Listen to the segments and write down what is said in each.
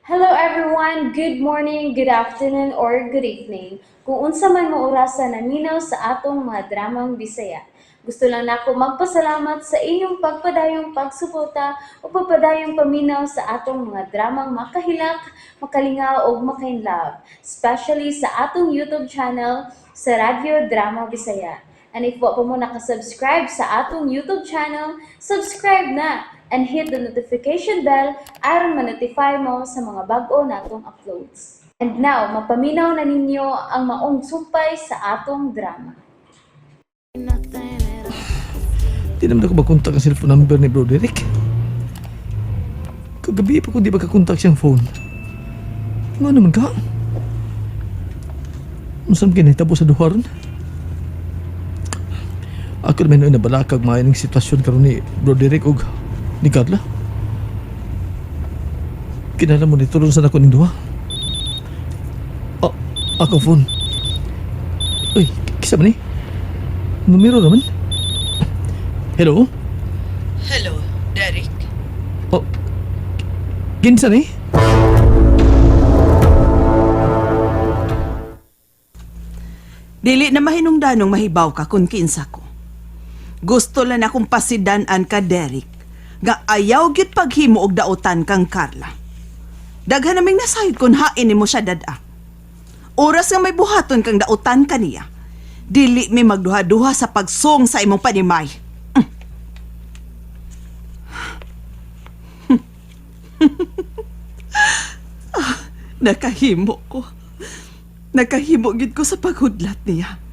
Hello everyone, good morning, good afternoon, or good evening. Kung unsa man mo orasan naminaw sa atong mga dramang Bisaya. Gusto lang nako magpasalamat sa inyong pagpadayong pagsuporta o pagpadayong paminaw sa atong mga dramang makahilak, makalingaw o makainlove, especially sa atong YouTube channel sa Radyo Drama Bisaya. And if wa pa mo nakasubscribe sa atong YouTube channel, subscribe na and hit the notification bell aron ma-notify mo sa mga bag-o natong uploads. And now, mapaminaw na ninyo ang maong sumpay sa atong drama. Di naman ako makontak ang cellphone number ni Bro Derek. Kagabi pa ko di makakontak siyang phone. Nga naman ka? Masam kinahitabo sa duha ron? Ako naman na balakag maayon ng sitwasyon karon ni Bro Derek o ni Carla. Kinala mo ni tulong sa nako ning duha. Ako phone. Uy, kisa ba ni? Numero naman? Hello? Hello, Derek. Oh, kinsa ni? Dili na mahinungdanong mahibaw ka kung kinsa ko. Gusto lang akong pasidanan ka, Derek, nga ayaw gyud paghimo og dautan kang Carla. Daghan naming nasayod kung hain mo siya dada. Oras nga may buhaton kang dautan kaniya, dili mi magduha-duha sa pagsong sa imong panimay. Nakahimo ko. Nakahimo gid ko sa paghudlat niya.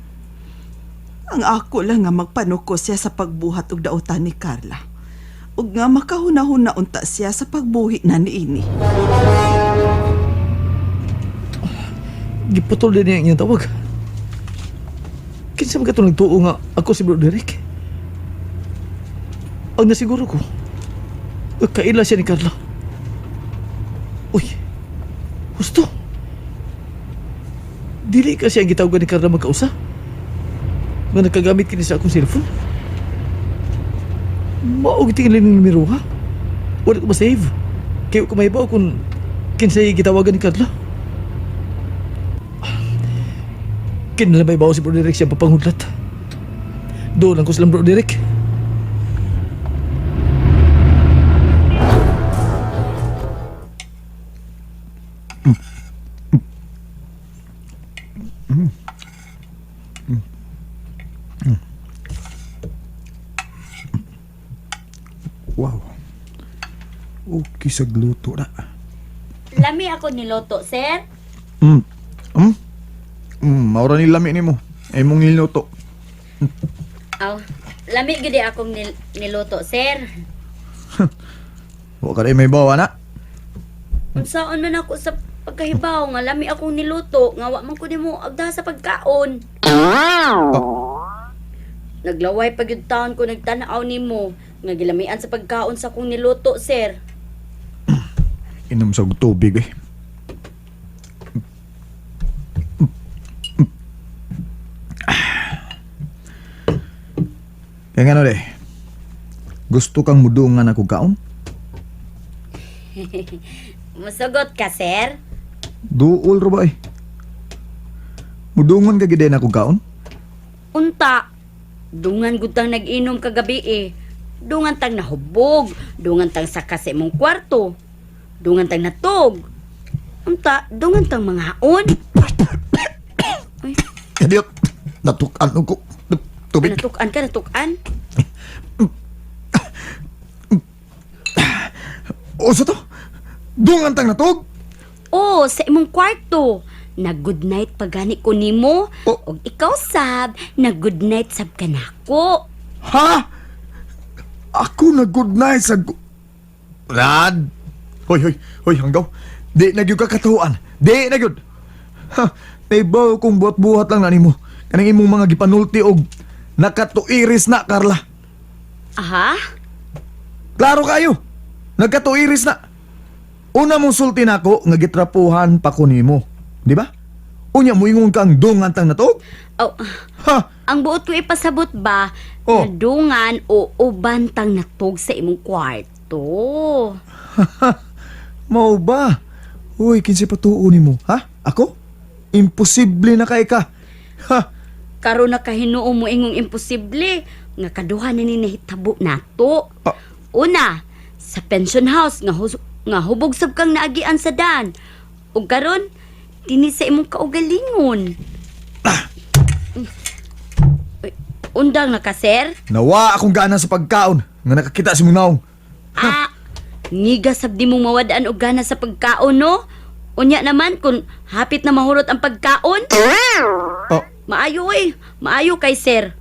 Ang ako lang nga magpanuko siya sa pagbuhat og dautan ni Carla. Ug nga makahuna-huna unta siya sa pagbuhi na niini. Giputol din niya ang iyong tawag. Kinsa man ka ito nagtuo nga ako si Bro Derek? Ang nasiguro ko, kaila siya ni Carla. Uy, gusto. Dili ka siya ang gitawagan ni Carla magkausa? Nga nakagamit kini sa akong cellphone? Maog tingin lang ng numero ha? Wala ko ma-save. Kaya ko mahibaw kung kinsa'y gitawagan ni Carla. Kinala may bawa si Bro Derek siya papanghudlat. Doon lang ko silang Bro Derek. Wow. Okay sa gluto na. Lami ako niloto, sir. Maura ni lami nimo. Ay mong niluto. Aw, lami gudi akong niloto, sir. Wa ka rin may bawa na. Unsaon man ako sa pagkahibaw nga lami akong niluto nga wa man ko nimo agda sa pagkaon. Naglaway pag yung taon ko nagtanaw nimo nga gilamian sa pagkaon sa akong niluto, sir. Inom sa tubig eh. Kaya nga no de, gusto kang mudungan ako kaon? Musugot ka, sir? Duol ro ba eh? Mudungan ka gid ako kaon? Unta, dungan gutang nag-inom kagabi eh. Dungan tang nahubog, dungan tang sa kasi mong kwarto, dungan tang natog. Unta, dungan tang mga haon. Uy, Idiot! Natukan ko. Tubig. natukan ka, natukan. O sa to? Dungan tang natog? Oh, sa imong kwarto. Nag-good night pagani ko nimo. Oh. Og ikaw sab, nag-good night sab ka nako. Ha? Ako na good night sa... Lad! Hoy, hanggaw. Di na gyud ka katuan. Di na gyud. Ha, naibaw kung buhat-buhat lang na nimo. Kanang imong mga gipanulti og nakatuiris na, Carla. Aha? Klaro kayo. Nagkatuiris na. Una mong sulti nako nga gitrapuhan pa ko nimo. Di ba? Unya mo ingon kang dungan tang natog? Oh, Ha? ang buot ko ipasabot ba? Oh. Nadungan o ubantang natog sa imong kwarto. Mao ba? Uy, kinsa patuo nimo, ha? Ako? Imposible na kay ka. Ha? Karon na kahinuo mo ingong imposible nga kaduha na ni nahitabo nato. Ah. Una, sa pension house nga hubog sab kang naagian sa dan. Ug karon dinhi sa imong kaugalingon. Uy, undang na ka, sir? Nawa akong gana sa pagkaon nga nakakita si Munaw. Ah, ngiga sab di mong mawadaan og gana sa pagkaon, no? Unya naman kung hapit na mahurot ang pagkaon. Oh, Maayo maayo kay sir.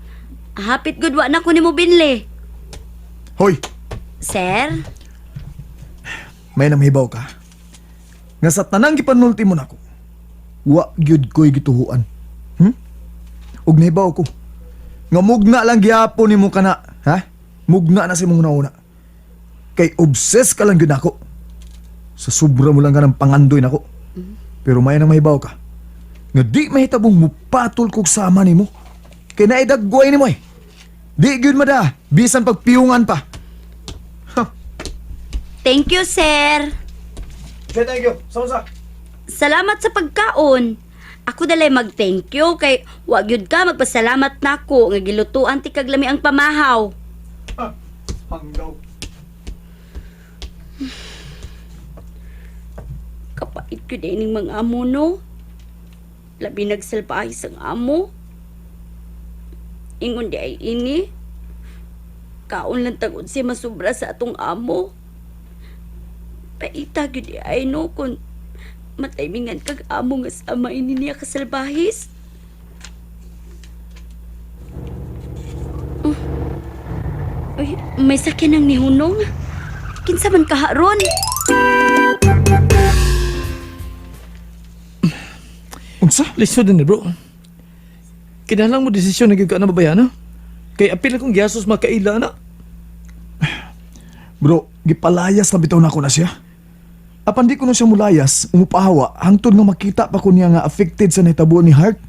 Hapit gud wa na ko nimo binli. hoy, Sir? may namahibaw ka. Nga sa tanang gipanulti mo nako. Wa gyud ko'y gituhuan. Ug nahibaw ko. Nga mugna lang gihapon nimo kana, ha? Mugna na si mong nauna. Kay obsessed ka lang gyud nako. Sa sobra mo lang ka ng pangandoy nako. Pero may nang mahibaw ka. Nga di mahitabong mupatol kog sama nimo. Kay naidagway nimo eh. Di gyud mada, bisan pagpiyungan pa. Thank you, sir. Okay, thank you. Sama-sama. Salamat sa pagkaon. Ako dalay mag-thank you kay wa gyud ka magpasalamat nako nga gilutuan ti kag lami ang pamahaw. Hanggaw. Kapait ko din ning mga amo, no? Labi nagsalpahis ang amo. Ingon di ay ini. Kaon lang tagod si masubra sa atong amo. Paita gyud di ay no kung mataymingan kag amo nga sama ini niya kasalbahis. Uy, may sakyan ng nihunong. Kinsa man kaharon? Unsa? Lisod din bro. Kinalang mo desisyon na gyud ka na babayan, ha? Kay apil akong giasos makaila na. Bro, gipalayas na bitaw na ako na siya. Apan di ko na siya mulayas, umupahawa, hangtod nga makita pa ko niya nga affected sa nahitabo ni Hart.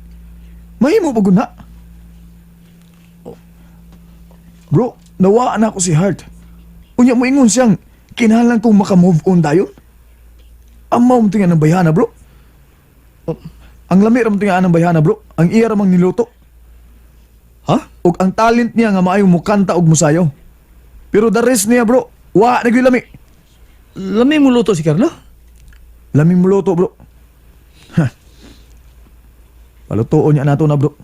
Mahimo pa guna. Bro, nawaan na ako si Hart. Unya mo ingon siyang, kinahanglan kong makamove on dayon. Amaw mo tinga ng bayhana, bro. Ang lami ram tinga ng bayhana, bro. Ang iya ramang niluto. Ha? Ug ang talent niya nga maayong mukanta og musayaw. Pero the rest niya, bro, wa na gyud lami. Lami mo luto si Carla? Laming muluto, bro. Ha. Palutoon niya nato na, bro.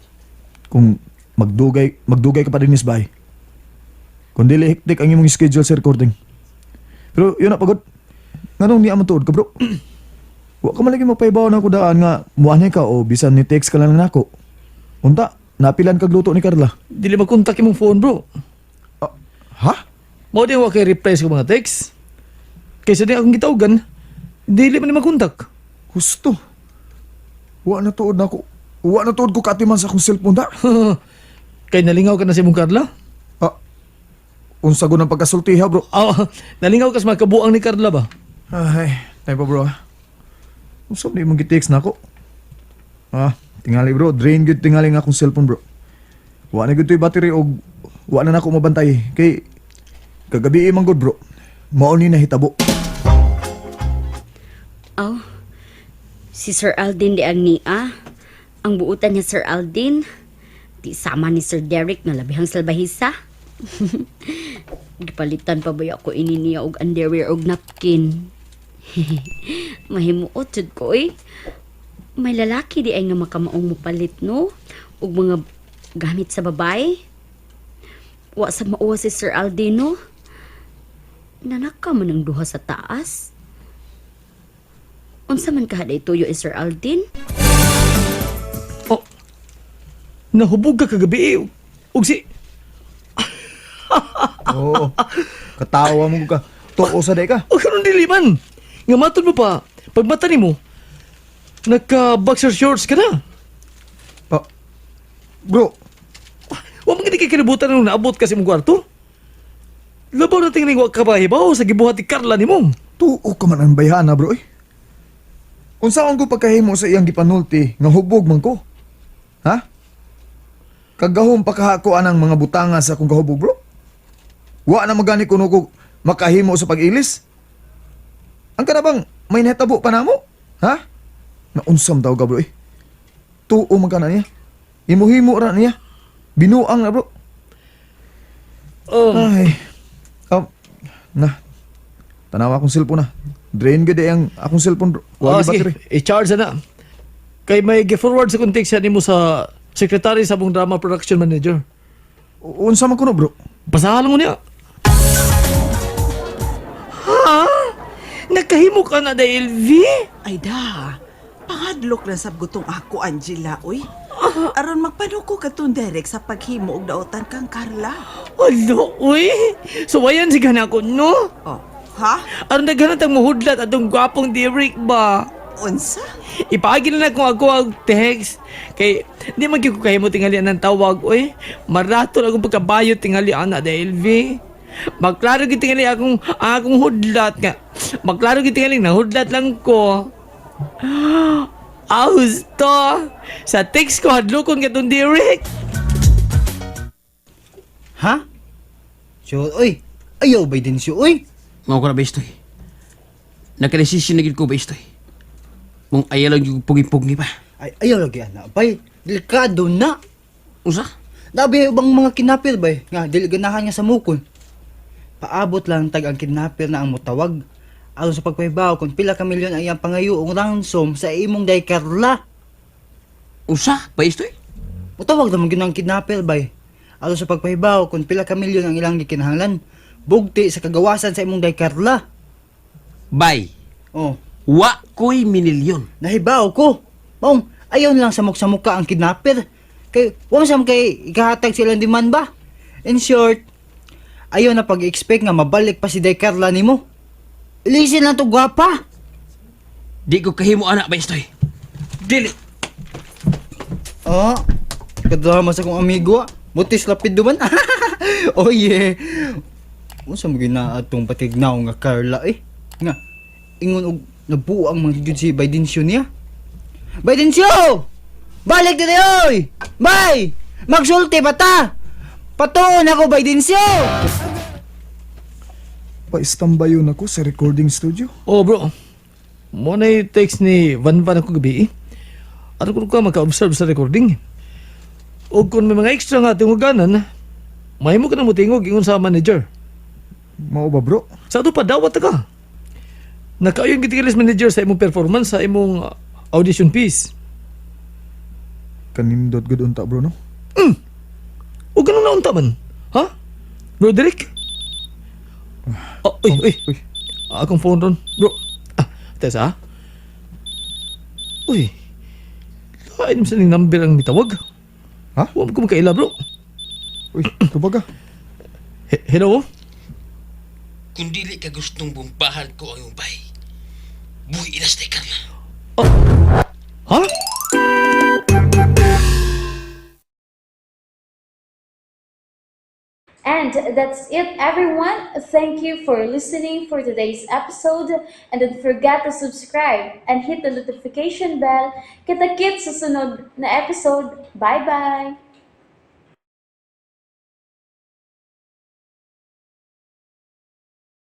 Kung magdugay ka pa din is bahay. Kung dili hektik ang imong schedule sa recording. Pero yun na pagod. Nganong niya matuod ka, bro? Wa ka malagi magpaibaw na ako daan nga muanay ka o bisan ni text ka lang nako. Unta, napilan kag luto ni Carla. Dili magkontak imong phone bro. Ha? Mao din wa kay reply sa mga text. Kaysa di akong gitawgan, dili man ni magkontak. Husto. Wa na tuod na ako. Wa na tuod ko katiman sa akong cellphone da. Kay nalingaw ka na si mong Carla? Unsa go ng pagkasultiha, bro? Nalingaw ka sa mga kabuang ni Carla ba? Ay, tayo pa, bro. Usap na yung mag-text na ako. Tingali, bro. Drain good tingali nga akong cellphone, bro. Wa na good to yung battery o wa na ako mabantay. Kay kagabi imang good, bro. Maon ni nahitabo. Oh, si Sir Aldin di ang niya. Ang buutan niya Sir Aldin. Di sama ni Sir Derek na labihang salbahisa. Gipalitan pa ba ako ini niya og underwear og napkin. Mahimuot jud ko eh. May lalaki di ay nga makamaong mupalit no og mga gamit sa babae. Wa sa mauwa si Sir Aldino. Nanaka man ang duha sa taas. Unsa man kahaday tuyo Sir Aldin? Oh, nahubog ka kagabi ug si... Oo. Katawa mo ka. Toko sa day ka. O karon dili man. Nga matod mo pa, pag mata nimo, nagka-boxer shorts ka na. Bro, Wa man gid kay kalibutan nung naabot kasi mong kwarto. Labaw na tingling wa ka ba hibaw sa gibuhat ni Carla nimo. tuo ka man ang bayhana, bro. Unsaon ko pagkahimo sa iyang gipanulti nga hubog man ko? Ha? Kagahom pakahako anang mga butanga sa akong kahubog, bro. Wa na magani kuno ko makahimo sa pag-ilis. Ang kanabang may nahitabo pa namo? Ha? Naunsam daw ka bro eh. Tuo man ka na niya. Himo-himo ra niya. Binuang na bro. Ay. Na. Tanawa akong cellphone na. Drain gede ang akong cellphone bro. Wagi battery. Sige, i-charge na. Kay may gi-forward sa context yan mo sa secretary sa mong drama production manager. Unsa man kuno bro? Basahan mo niya. Ha? Nakahimo ka na dahil V? Ay da, pangadlok na sab gutong ako, Angela, uy. Aron magpanuko ka tong Derek sa paghimo og daotan kang Carla. Alo, uy. Suwayan si gana ko, no? Oh, ha? Aron naghanat ang muhudlat atong gwapong Derek ba? Unsa? Ipaagi na kung ako ang text. Kay, di man ko kahimo tingali ng tawag, uy. Marato na akong pagkabayo tingali ana dahil V. Magklaro gid tingali akong hudlat nga. Magklaro gid tingali na hudlat lang ko. Austo! Sa text ko hadlokon ka tong Derek. Ha? So, oy, ayaw ba din siya, oy? Mga ko na ba istoy? Nagka-desisyon na gid ko ba istoy? Mong ayaw lang yung pugi-pugi pa. Ay, ayaw lagi, anak, bay. Delikado na. Usa? Dabi bang mga kinapil, bay? Nga, dili ganahan nga sa mukon. Paabot lang tag ang kidnapper na ang mutawag. Aron sa pagpahibaw kung pila ka milyon ang iyang pangayuong ransom sa imong day Carla. Usa? Ba istoy? Mutawag naman yun ang kidnapper, bay. Aron sa pagpahibaw kung pila ka milyon ang ilang gikinahanglan. Bugti sa kagawasan sa imong day Carla. Bay. Oh, Wa ko'y minilyon. nahibaw ko. Maong, ayaw lang sa mukha ang kidnapper. Kay, wala sa kay ikahatag silang demand ba? In short, ayaw na pag-expect nga mabalik pa si Day Carla nimo. Ilisin lang to gwapa. Di ko kahimo anak ba istoy? Dili! Oh, kadrama sa kong amigo. Butis lapid duman. Oh yeah. Unsa mo gina atong patignaw nga Carla eh. Nga, ingon og nabuang mga gyud si Bidensyo niya. Bidensyo! Balik dito oy! Bay! Magsulti pa ta! Patuon ako Bidensyo! Pa-istambayon ako sa recording studio. Oh, bro. Mo na yung text ni Van ako gabi. Ano kung ka maka-observe sa recording? O kung may mga extra nga tinguganan, may mo ka na mo tingog ingon sa manager. Mao ba bro? Sa ito pa, dawat ka. Nakaayon kitikilis manager sa imong performance, sa imong audition piece. Kanindot gud unta bro no? O ganun na unta man. Ha? Roderick? Oh, uy. Akong phone ron. Bro. Tessa? Uy. Lain mo sa ning number ang mitawag. Ha? Huwag ko makaila, bro. Uy, tubaga. Hello? Kung dili ka gustong bumbahan ko ang iyong bay, buhi inas na ka na. Ha? And that's it, everyone. Thank you for listening for today's episode. And don't forget to subscribe and hit the notification bell. Kita-kits sa sunod na episode. Bye-bye!